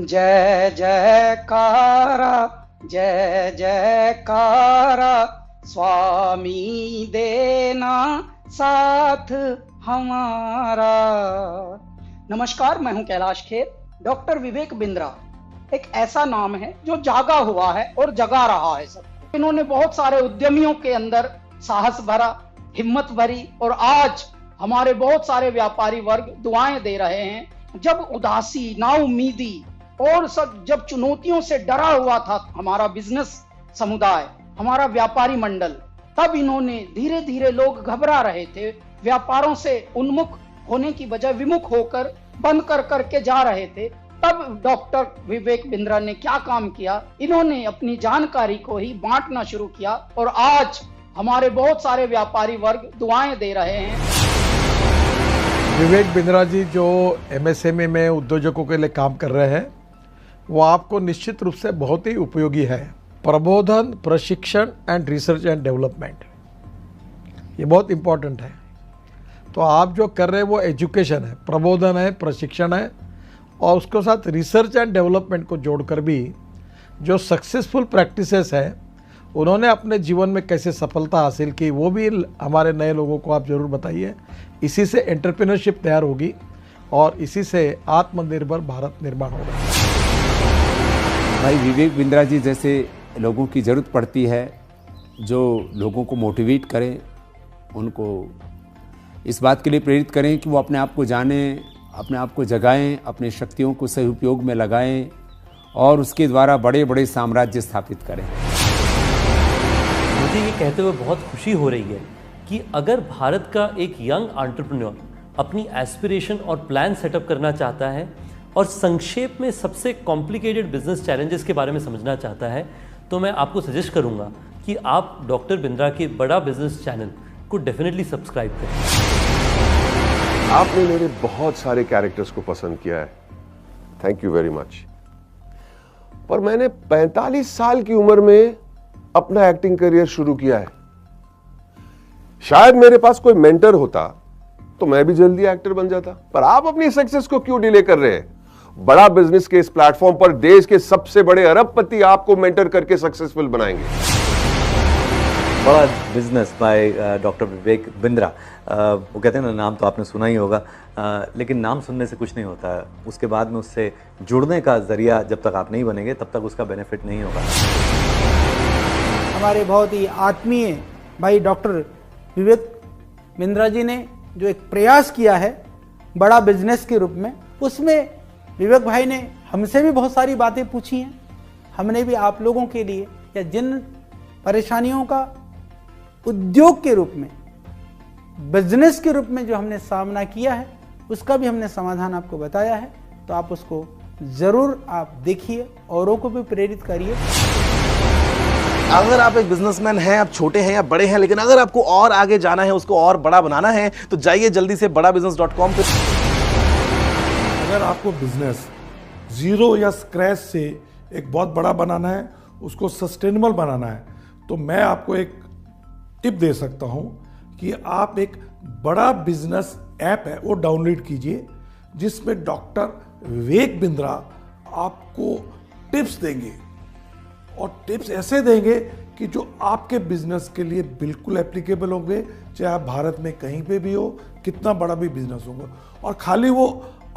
जय जयकारा, जय जयकारा, स्वामी देना साथ हमारा। नमस्कार, मैं हूं कैलाश खेर। डॉक्टर विवेक बिंद्रा एक ऐसा नाम है जो जागा हुआ है और जगा रहा है सबको। इन्होंने बहुत सारे उद्यमियों के अंदर साहस भरा, हिम्मत भरी, और आज हमारे बहुत सारे व्यापारी वर्ग दुआएं दे रहे हैं। जब उदासी, नाउमीदी और सब जब चुनौतियों से डरा हुआ था हमारा बिजनेस समुदाय, हमारा व्यापारी मंडल, तब इन्होंने धीरे धीरे, लोग घबरा रहे थे, व्यापारों से उन्मुख होने की बजाय विमुख होकर बंद कर करके जा रहे थे, तब डॉक्टर विवेक बिंद्रा ने क्या काम किया, इन्होंने अपनी जानकारी को ही बांटना शुरू किया और आज हमारे बहुत सारे व्यापारी वर्ग दुआएं दे रहे हैं। विवेक बिंद्रा जी जो एमएसएमई में उद्योजकों के लिए काम कर रहे हैं, वो आपको निश्चित रूप से बहुत ही उपयोगी है। प्रबोधन, प्रशिक्षण एंड रिसर्च एंड डेवलपमेंट, ये बहुत इम्पोर्टेंट है। तो आप जो कर रहे हैं वो एजुकेशन है, प्रबोधन है, प्रशिक्षण है, और उसके साथ रिसर्च एंड डेवलपमेंट को जोड़कर भी जो सक्सेसफुल प्रैक्टिसेस है उन्होंने अपने जीवन में कैसे सफलता हासिल की, वो भी हमारे नए लोगों को आप ज़रूर बताइए। इसी से एंटरप्रेन्योरशिप तैयार होगी और इसी से आत्मनिर्भर भारत निर्माण होगा। भाई विवेक बिंद्रा जी जैसे लोगों की ज़रूरत पड़ती है, जो लोगों को मोटिवेट करें, उनको इस बात के लिए प्रेरित करें कि वो अपने आप को जानें, अपने आप को जगाएं, अपनी शक्तियों को सही उपयोग में लगाएं और उसके द्वारा बड़े बड़े साम्राज्य स्थापित करें। मुझे ये कहते हुए बहुत खुशी हो रही है कि अगर भारत का एक यंग एंटरप्रेन्योर अपनी एस्पिरेशन और प्लान सेटअप करना चाहता है और संक्षेप में सबसे कॉम्प्लिकेटेड बिजनेस चैलेंजेस के बारे में समझना चाहता है, तो मैं आपको सजेस्ट करूंगा कि आप डॉक्टर बिंद्रा के बड़ा बिजनेस चैनल को डेफिनेटली सब्सक्राइब करें। आपने मेरे बहुत सारे कैरेक्टर्स को पसंद किया है, थैंक यू वेरी मच। पर मैंने 45 साल की उम्र में अपना एक्टिंग करियर शुरू किया है। शायद मेरे पास कोई मेंटर होता तो मैं भी जल्दी एक्टर बन जाता। पर आप अपनी सक्सेस को क्यों डिले कर रहे हैं? बड़ा बिजनेस के इस प्लेटफॉर्म पर देश के सबसे बड़े अरबपति आपको मेंटर करके सक्सेसफुल बनाएंगे। बड़ा business by doctor Vivek Bindra. वो कहते हैं ना, नाम तो आपने सुना ही होगा, लेकिन नाम सुनने से कुछ नहीं होता है। उसके बाद में उससे जुड़ने का जरिया जब तक आप नहीं बनेंगे तब तक उसका बेनिफिट नहीं होगा। हमारे बहुत ही आत्मीय भाई डॉक्टर विवेक बिंद्रा जी ने जो एक प्रयास किया है बड़ा बिजनेस के रूप में, उसमें विवेक भाई ने हमसे भी बहुत सारी बातें पूछी हैं। हमने भी आप लोगों के लिए, या जिन परेशानियों का उद्योग के रूप में, बिजनेस के रूप में जो हमने सामना किया है, उसका भी हमने समाधान आपको बताया है। तो आप उसको ज़रूर आप देखिए, औरों को भी प्रेरित करिए। अगर आप एक बिजनेसमैन हैं, आप छोटे हैं या बड़े हैं, लेकिन अगर आपको और आगे जाना है, उसको और बड़ा बनाना है, तो जाइए जल्दी से badabusiness.com पे। अगर आपको बिजनेस जीरो या स्क्रैच से एक बहुत बड़ा बनाना है, उसको सस्टेनेबल बनाना है, तो मैं आपको एक टिप दे सकता हूं कि आप एक बड़ा बिजनेस ऐप है वो डाउनलोड कीजिए, जिसमें डॉक्टर विवेक बिंद्रा आपको टिप्स देंगे, और टिप्स ऐसे देंगे कि जो आपके बिजनेस के लिए बिल्कुल एप्लीकेबल होंगे, चाहे आप भारत में कहीं पे भी हो, कितना बड़ा भी बिजनेस होगा। और खाली वो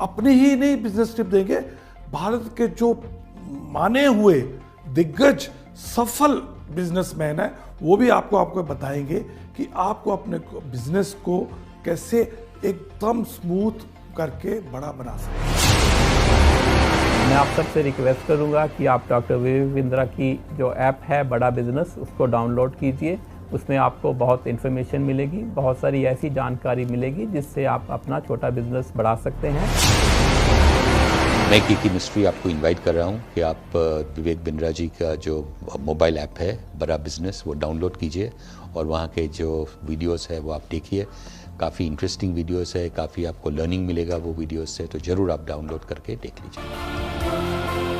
अपने ही नहीं बिजनेस टिप देंगे, भारत के जो माने हुए दिग्गज सफल बिजनेसमैन है वो भी आपको बताएंगे कि आपको अपने बिजनेस को कैसे एकदम स्मूथ करके बड़ा बना सकते। मैं आप सबसे रिक्वेस्ट करूंगा कि आप डॉक्टर विवेक बिंद्रा की जो ऐप है बड़ा बिजनेस, उसको डाउनलोड कीजिए। उसमें आपको बहुत इन्फॉर्मेशन मिलेगी, बहुत सारी ऐसी जानकारी मिलेगी जिससे आप अपना छोटा बिजनेस बढ़ा सकते हैं। मैं की मिस्ट्री आपको इनवाइट कर रहा हूं कि आप विवेक बिंद्रा जी का जो मोबाइल ऐप है बड़ा बिजनेस, वो डाउनलोड कीजिए और वहाँ के जो वीडियोस है वो आप देखिए। काफ़ी इंटरेस्टिंग वीडियोस है, काफ़ी आपको लर्निंग मिलेगा वो वीडियोस से, तो ज़रूर आप डाउनलोड करके देख लीजिए।